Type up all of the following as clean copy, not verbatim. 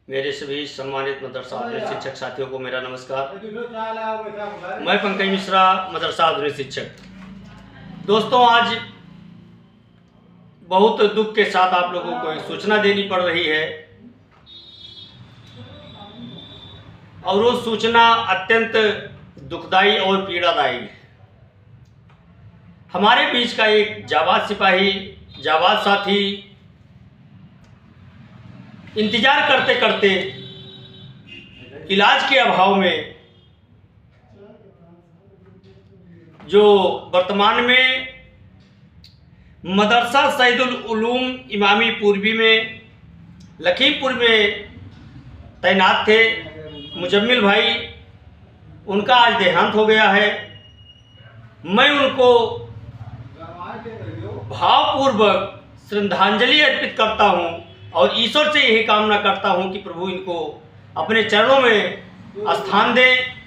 मेरे सभी सम्मानित मदरसा आधुनिक शिक्षक साथियों को मेरा नमस्कार। मैं पंकज मिश्रा, मदरसा आधुनिक शिक्षक। दोस्तों, आज बहुत दुख के साथ आप लोगों को एक सूचना देनी पड़ रही है और वो सूचना अत्यंत दुखदाई और पीड़ादायी है। हमारे बीच का एक जाबाज सिपाही, जाबाज साथी इंतजार करते करते इलाज के अभाव में, जो वर्तमान में मदरसा सैदुल उलूम इमामी पूर्वी में लखीमपुर में तैनात थे, मुजम्मिल भाई, उनका आज देहांत हो गया है। मैं उनको भावपूर्वक श्रद्धांजलि अर्पित करता हूं और ईश्वर से यही कामना करता हूं कि प्रभु इनको अपने चरणों में स्थान दे,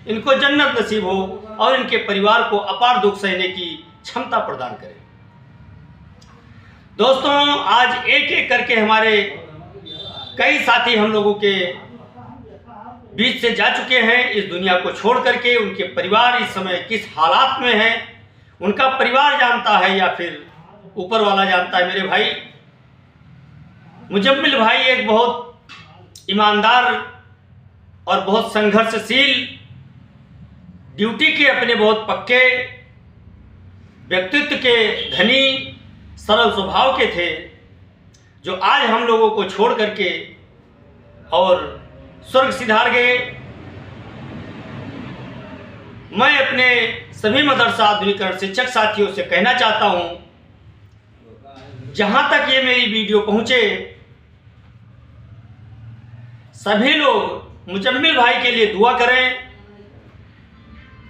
इनको जन्नत नसीब हो और इनके परिवार को अपार दुख सहने की क्षमता प्रदान करे। दोस्तों, आज एक एक करके हमारे कई साथी हम लोगों के बीच से जा चुके हैं इस दुनिया को छोड़ करके। उनके परिवार इस समय किस हालात में है, उनका परिवार जानता है या फिर ऊपर वाला जानता है। मेरे भाई मुजम्मिल भाई एक बहुत ईमानदार और बहुत संघर्षशील, ड्यूटी के अपने बहुत पक्के, व्यक्तित्व के धनी, सरल स्वभाव के थे, जो आज हम लोगों को छोड़ करके और स्वर्ग सिधार गए। मैं अपने सभी मदरसा आधुनिकरण शिक्षक साथियों से कहना चाहता हूं, जहां तक ये मेरी वीडियो पहुंचे, सभी लोग मुजम्मिल भाई के लिए दुआ करें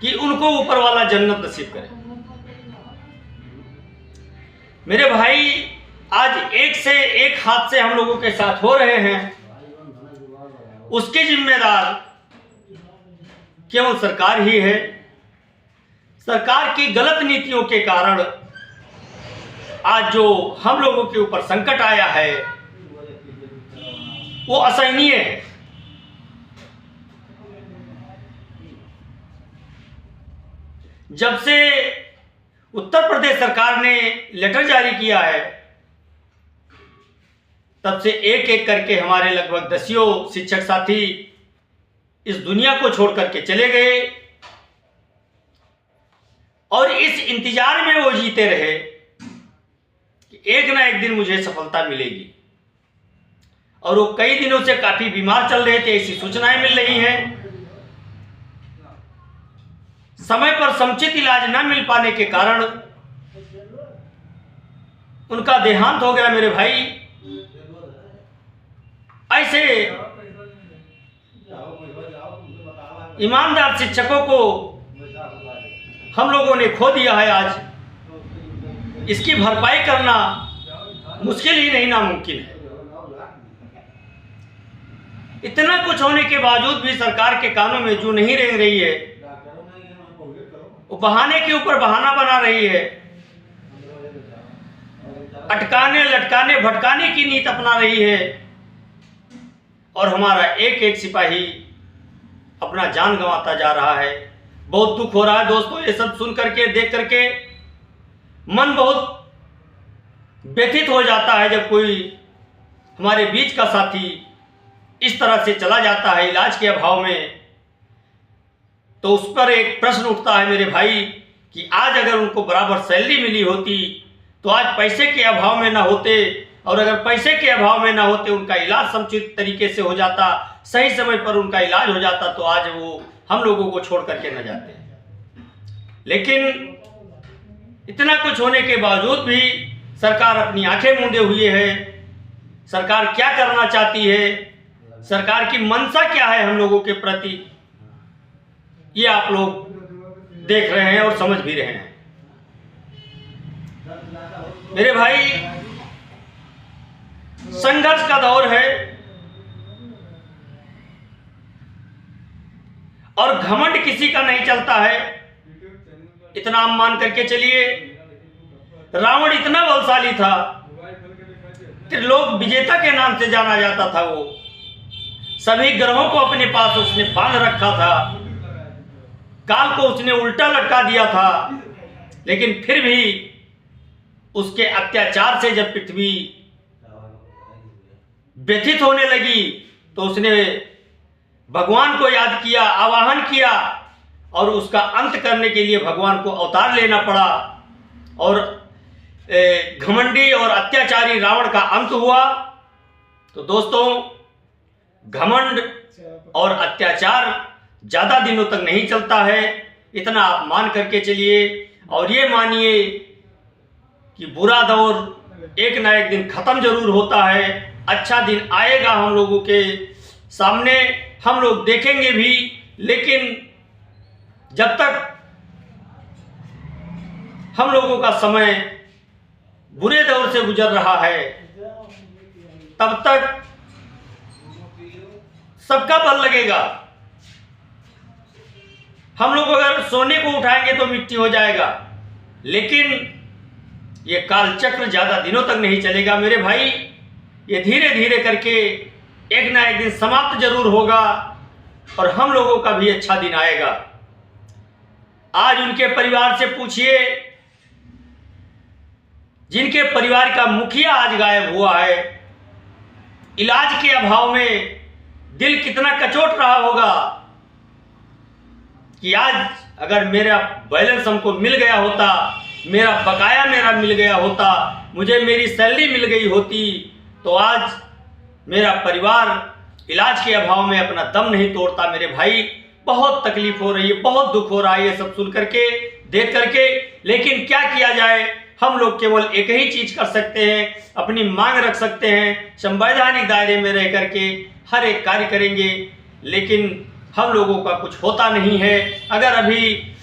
कि उनको ऊपर वाला जन्नत नसीब करे। मेरे भाई, आज एक से एक हादसे हम लोगों के साथ हो रहे हैं, उसके जिम्मेदार केवल सरकार ही है। सरकार की गलत नीतियों के कारण आज जो हम लोगों के ऊपर संकट आया है वो असहनीय है। जब से उत्तर प्रदेश सरकार ने लेटर जारी किया है, तब से एक एक करके हमारे लगभग दसियों शिक्षक साथी इस दुनिया को छोड़ करके चले गए और इस इंतजार में वो जीते रहे कि एक ना एक दिन मुझे सफलता मिलेगी। और वो कई दिनों से काफी बीमार चल रहे थे, ऐसी सूचनाएं मिल रही हैं। समय पर समुचित इलाज न मिल पाने के कारण उनका देहांत हो गया। मेरे भाई, ऐसे ईमानदार शिक्षकों को हम लोगों ने खो दिया है। आज इसकी भरपाई करना मुश्किल ही नहीं, नामुमकिन है। इतना कुछ होने के बावजूद भी सरकार के कानों में जू नहीं रेंग रही है, वो बहाने के ऊपर बहाना बना रही है, अटकाने, लटकाने, भटकाने की नीति अपना रही है और हमारा एक एक सिपाही अपना जान गंवाता जा रहा है। बहुत दुख हो रहा है दोस्तों, ये सब सुन करके, देख करके मन बहुत व्यथित हो जाता है। जब कोई हमारे बीच का साथी इस तरह से चला जाता है इलाज के अभाव में, तो उस पर एक प्रश्न उठता है मेरे भाई कि आज अगर उनको बराबर सैलरी मिली होती तो आज पैसे के अभाव में ना होते, और अगर पैसे के अभाव में ना होते उनका इलाज समुचित तरीके से हो जाता, सही समय पर उनका इलाज हो जाता, तो आज वो हम लोगों को छोड़ करके न जाते। लेकिन इतना कुछ होने के बावजूद भी सरकार अपनी आंखें मूंदे हुए है। सरकार क्या करना चाहती है, सरकार की मंशा क्या है हम लोगों के प्रति, ये आप लोग देख रहे हैं और समझ भी रहे हैं। मेरे भाई, संघर्ष का दौर है और घमंड किसी का नहीं चलता है। इतना हम मान करके चलिए, रावण इतना बलशाली था, त्रिलोक विजेता के नाम से जाना जाता था वो। सभी ग्रहों को अपने पास उसने बांध रखा था, काल को उसने उल्टा लटका दिया था, लेकिन फिर भी उसके अत्याचार से जब पृथ्वी व्यथित होने लगी तो उसने भगवान को याद किया, आवाहन किया और उसका अंत करने के लिए भगवान को अवतार लेना पड़ा और घमंडी और अत्याचारी रावण का अंत हुआ। तो दोस्तों, घमंड और अत्याचार ज़्यादा दिनों तक नहीं चलता है, इतना आप मान करके चलिए और ये मानिए कि बुरा दौर एक ना एक दिन ख़त्म जरूर होता है। अच्छा दिन आएगा हम लोगों के सामने, हम लोग देखेंगे भी, लेकिन जब तक हम लोगों का समय बुरे दौर से गुजर रहा है तब तक सबका बल लगेगा। हम लोग अगर सोने को उठाएंगे तो मिट्टी हो जाएगा, लेकिन ये काल चक्र ज़्यादा दिनों तक नहीं चलेगा मेरे भाई। ये धीरे धीरे करके एक ना एक दिन समाप्त जरूर होगा और हम लोगों का भी अच्छा दिन आएगा। आज उनके परिवार से पूछिए जिनके परिवार का मुखिया आज गायब हुआ है, इलाज के अभाव में दिल कितना कचोट रहा होगा कि आज अगर मेरा बैलेंस हमको मिल गया होता, मेरा बकाया मेरा मिल गया होता, मुझे मेरी सैलरी मिल गई होती, तो आज मेरा परिवार इलाज के अभाव में अपना दम नहीं तोड़ता। मेरे भाई, बहुत तकलीफ हो रही है, बहुत दुख हो रहा है ये सब सुन करके, देख करके, लेकिन क्या किया जाए। हम लोग केवल एक ही चीज कर सकते हैं, अपनी मांग रख सकते हैं, संवैधानिक दायरे में रह करके हर एक कार्य करेंगे, लेकिन हम लोगों का कुछ होता नहीं है। अगर अभी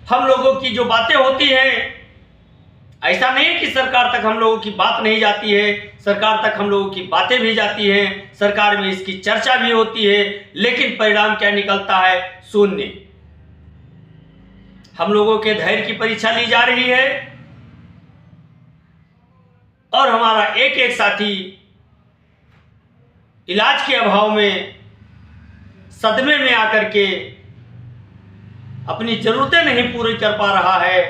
हम लोगों की जो बातें होती हैं, ऐसा नहीं कि सरकार तक हम लोगों की बात नहीं जाती है, सरकार तक हम लोगों की बातें भी जाती हैं, सरकार में इसकी चर्चा भी होती है, लेकिन परिणाम क्या निकलता है? शून्य। हम लोगों के धैर्य की परीक्षा ली जा रही है और हमारा एक एक साथी इलाज के अभाव में सदमे में आकर के अपनी जरूरतें नहीं पूरी कर पा रहा है,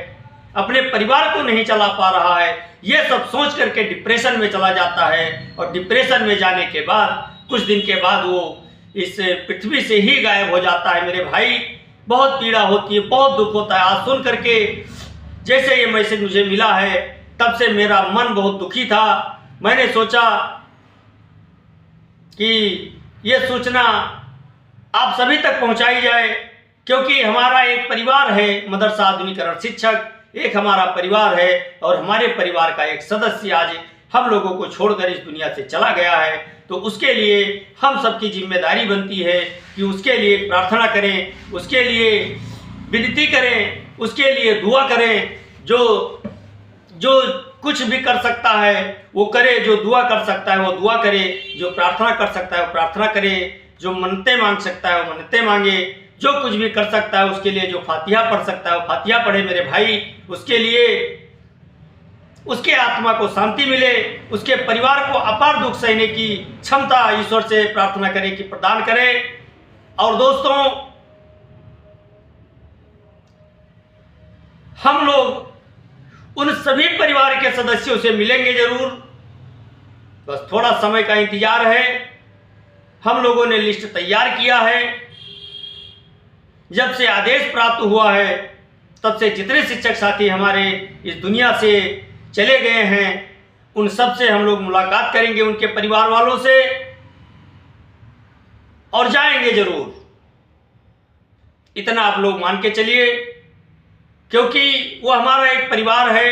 अपने परिवार को नहीं चला पा रहा है। यह सब सोच करके डिप्रेशन में चला जाता है और डिप्रेशन में जाने के बाद कुछ दिन के बाद वो इस पृथ्वी से ही गायब हो जाता है। मेरे भाई, बहुत पीड़ा होती है, बहुत दुख होता है। आज सुन करके जैसे ये मैसेज मुझे मिला है तब से मेरा मन बहुत दुखी था। मैंने सोचा कि ये सूचना आप सभी तक पहुंचाई जाए, क्योंकि हमारा एक परिवार है, मदरसा आधुनिकीकरण शिक्षक एक हमारा परिवार है और हमारे परिवार का एक सदस्य आज हम लोगों को छोड़कर इस दुनिया से चला गया है। तो उसके लिए हम सबकी जिम्मेदारी बनती है कि उसके लिए प्रार्थना करें, उसके लिए विनती करें, उसके लिए दुआ करें। जो कुछ भी कर सकता है वो करे, जो दुआ कर सकता है वो दुआ करे, जो प्रार्थना कर सकता है वो प्रार्थना करे, जो मन्नतें मांग सकता है वो मन्नतें मांगे, जो कुछ भी कर सकता है उसके लिए, जो फातिहा पढ़ सकता है वो फातिहा पढ़े मेरे भाई। उसके लिए उसके आत्मा को शांति मिले, उसके परिवार को अपार दुख सहने की क्षमता ईश्वर से प्रार्थना करें कि प्रदान करे। और दोस्तों, हम लोग उन सभी परिवार के सदस्यों से मिलेंगे जरूर, बस थोड़ा समय का इंतजार है। हम लोगों ने लिस्ट तैयार किया है। जब से आदेश प्राप्त हुआ है तब से जितने शिक्षक साथी हमारे इस दुनिया से चले गए हैं उन सब से हम लोग मुलाकात करेंगे, उनके परिवार वालों से, और जाएंगे जरूर। इतना आप लोग मान के चलिए, क्योंकि वो हमारा एक परिवार है।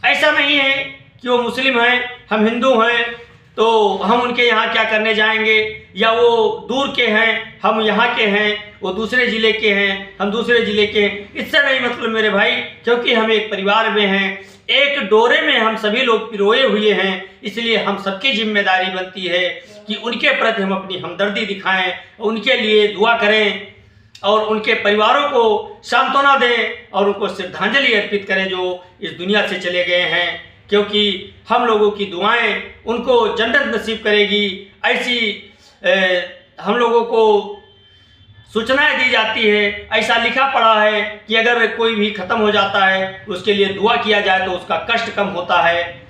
ऐसा नहीं है कि वो मुस्लिम हैं, हम हिंदू हैं तो हम उनके यहाँ क्या करने जाएंगे, या वो दूर के हैं हम यहाँ के हैं, वो दूसरे ज़िले के हैं हम दूसरे ज़िले के हैं। इससे नहीं मतलब मेरे भाई, क्योंकि हम एक परिवार में हैं, एक डोरे में हम सभी लोग पिरोए हुए हैं। इसलिए हम सबकी जिम्मेदारी बनती है कि उनके प्रति हम अपनी हमदर्दी दिखाएं, उनके लिए दुआ करें और उनके परिवारों को सांत्वना दें और उनको श्रद्धांजलि अर्पित करें जो इस दुनिया से चले गए हैं, क्योंकि हम लोगों की दुआएं उनको जन्नत नसीब करेगी। ऐसी हम लोगों को सूचनाएं दी जाती है, ऐसा लिखा पड़ा है कि अगर कोई भी ख़त्म हो जाता है उसके लिए दुआ किया जाए तो उसका कष्ट कम होता है,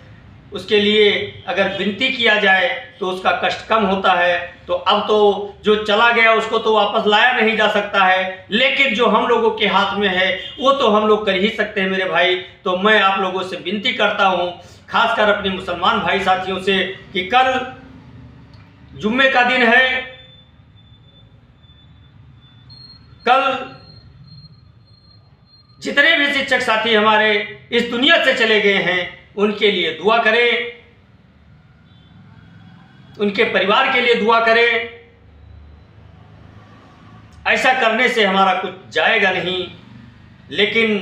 उसके लिए अगर विनती किया जाए तो उसका कष्ट कम होता है। तो अब तो जो चला गया उसको तो वापस लाया नहीं जा सकता है, लेकिन जो हम लोगों के हाथ में है वो तो हम लोग कर ही सकते हैं मेरे भाई। तो मैं आप लोगों से विनती करता हूँ, खासकर अपने मुसलमान भाई साथियों से, कि कल जुम्मे का दिन है, कल जितने भी शिक्षक साथी हमारे इस दुनिया से चले गए हैं उनके लिए दुआ करें, उनके परिवार के लिए दुआ करें। ऐसा करने से हमारा कुछ जाएगा नहीं, लेकिन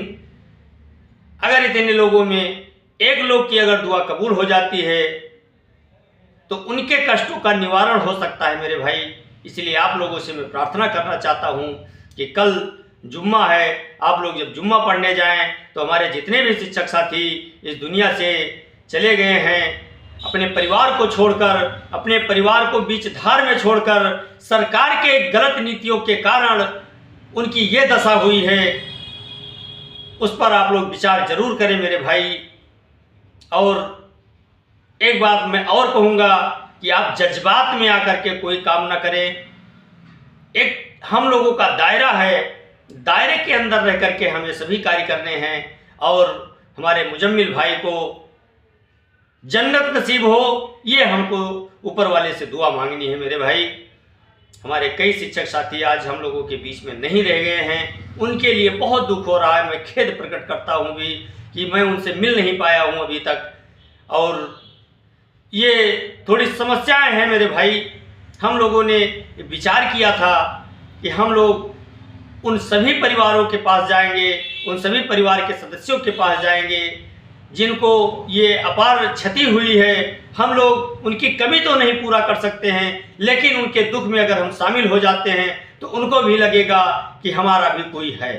अगर इतने लोगों में एक लोग की अगर दुआ कबूल हो जाती है तो उनके कष्टों का निवारण हो सकता है मेरे भाई। इसलिए आप लोगों से मैं प्रार्थना करना चाहता हूं कि कल जुम्मा है, आप लोग जब जुम्मा पढ़ने जाएं तो हमारे जितने भी शिक्षक साथी इस दुनिया से चले गए हैं, अपने परिवार को छोड़कर, अपने परिवार को बीच धार में छोड़कर, सरकार के गलत नीतियों के कारण उनकी ये दशा हुई है, उस पर आप लोग विचार जरूर करें मेरे भाई। और एक बात मैं और कहूँगा कि आप जज्बात में आकर के कोई काम ना करें। एक हम लोगों का दायरा है, दायरे के अंदर रह करके हमें सभी कार्य करने हैं और हमारे मुजम्मिल भाई को जन्नत नसीब हो, ये हमको ऊपर वाले से दुआ मांगनी है मेरे भाई। हमारे कई शिक्षक साथी आज हम लोगों के बीच में नहीं रह गए हैं, उनके लिए बहुत दुख हो रहा है। मैं खेद प्रकट करता हूँ भी कि मैं उनसे मिल नहीं पाया हूँ अभी तक, और ये थोड़ी समस्याएं हैं मेरे भाई। हम लोगों ने विचार किया था कि हम लोग उन सभी परिवारों के पास जाएंगे, उन सभी परिवार के सदस्यों के पास जाएंगे जिनको ये अपार क्षति हुई है। हम लोग उनकी कमी तो नहीं पूरा कर सकते हैं, लेकिन उनके दुख में अगर हम शामिल हो जाते हैं तो उनको भी लगेगा कि हमारा भी कोई है,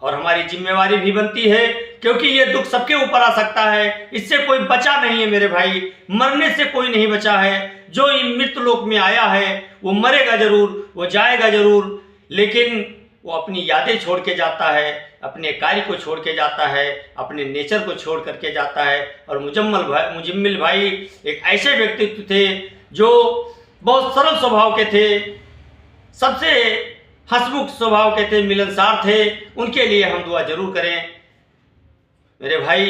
और हमारी जिम्मेवारी भी बनती है, क्योंकि ये दुख सबके ऊपर आ सकता है। इससे कोई बचा नहीं है मेरे भाई, मरने से कोई नहीं बचा है। जो मृत्यु लोक में आया है वो मरेगा जरूर, वो जाएगा जरूर, लेकिन वो अपनी यादें छोड़ के जाता है, अपने कार्य को छोड़ के जाता है, अपने नेचर को छोड़ करके जाता है। और मुजम्मिल भाई एक ऐसे व्यक्तित्व थे जो बहुत सरल स्वभाव के थे, सबसे हंसमुख स्वभाव के थे, मिलनसार थे। उनके लिए हम दुआ जरूर करें मेरे भाई।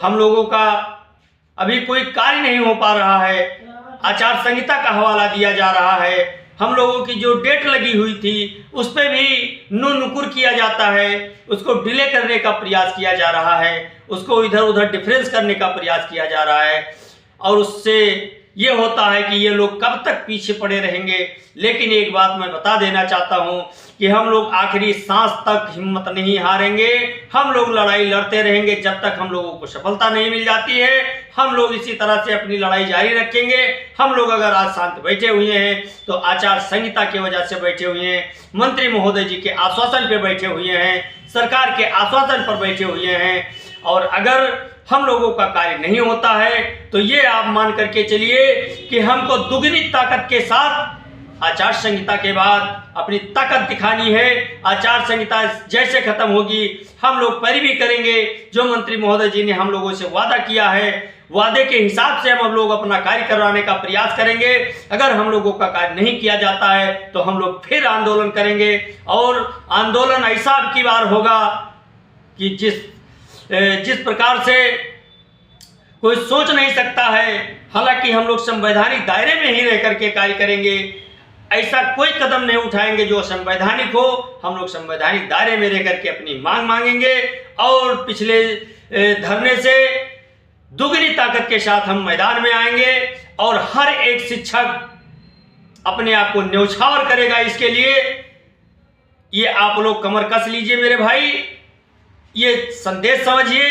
हम लोगों का अभी कोई कार्य नहीं हो पा रहा है, आचार संहिता का हवाला दिया जा रहा है। हम लोगों की जो डेट लगी हुई थी उस पर भी नुकुर किया जाता है, उसको डिले करने का प्रयास किया जा रहा है, उसको इधर उधर डिफरेंस करने का प्रयास किया जा रहा है, और उससे ये होता है कि ये लोग कब तक पीछे पड़े रहेंगे। लेकिन एक बात मैं बता देना चाहता हूँ कि हम लोग आखिरी सांस तक हिम्मत नहीं हारेंगे, हम लोग लड़ाई लड़ते रहेंगे जब तक हम लोगों को सफलता नहीं मिल जाती है। हम लोग इसी तरह से अपनी लड़ाई जारी रखेंगे। हम लोग अगर आज शांत बैठे हुए हैं तो आचार संहिता की वजह से बैठे हुए हैं, मंत्री महोदय जी के आश्वासन पे बैठे हुए हैं, सरकार के आश्वासन पर बैठे हुए हैं। और अगर हम लोगों का कार्य नहीं होता है तो ये आप मान करके चलिए कि हमको दुगनी ताकत के साथ आचार संहिता के बाद अपनी ताकत दिखानी है। आचार संहिता जैसे खत्म होगी हम लोग पैरवी करेंगे। जो मंत्री महोदय जी ने हम लोगों से वादा किया है, वादे के हिसाब से हम लोग अपना कार्य करवाने का प्रयास करेंगे। अगर हम लोगों का कार्य नहीं किया जाता है तो हम लोग फिर आंदोलन करेंगे, और आंदोलन ऐसा अब की बार होगा कि जिस प्रकार से कोई सोच नहीं सकता है। हालांकि हम लोग संवैधानिक दायरे में ही रह करके कार्य करेंगे, ऐसा कोई कदम नहीं उठाएंगे जो संवैधानिक हो। हम लोग संवैधानिक दायरे में रह करके अपनी मांग मांगेंगे, और पिछले धरने से दुगनी ताकत के साथ हम मैदान में आएंगे, और हर एक शिक्षक अपने आप को न्यौछावर करेगा। इसके लिए ये आप लोग कमर कस लीजिए मेरे भाई, ये संदेश समझिए,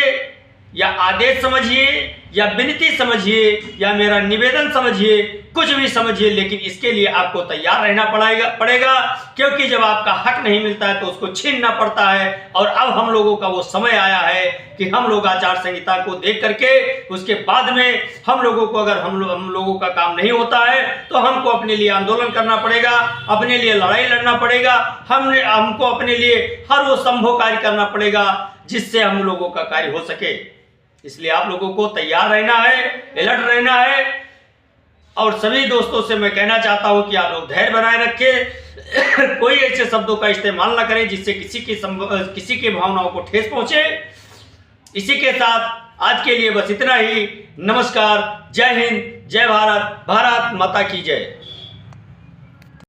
या आदेश समझिए या विनती समझिए या मेरा निवेदन समझिए, कुछ भी समझिए, लेकिन इसके लिए आपको तैयार रहना पड़ेगा क्योंकि जब आपका हक नहीं मिलता है तो उसको छीनना पड़ता है। और अब हम लोगों का वो समय आया है कि हम लोग आचार संहिता को देख करके उसके बाद में हम लोगों को, अगर हम लोगों का काम नहीं होता है तो हमको अपने लिए आंदोलन करना पड़ेगा, अपने लिए लड़ाई लड़ना पड़ेगा, हमको अपने लिए हर वो संभव कार्य करना पड़ेगा जिससे हम लोगों का कार्य हो सके। इसलिए आप लोगों को तैयार रहना है, अलर्ट रहना है। और सभी दोस्तों से मैं कहना चाहता हूं कि आप लोग धैर्य बनाए रखें, कोई ऐसे शब्दों का इस्तेमाल ना करें जिससे किसी की भावनाओं को ठेस पहुंचे। इसी के साथ आज के लिए बस इतना ही। नमस्कार, जय हिंद, जय भारत, भारत माता की जय।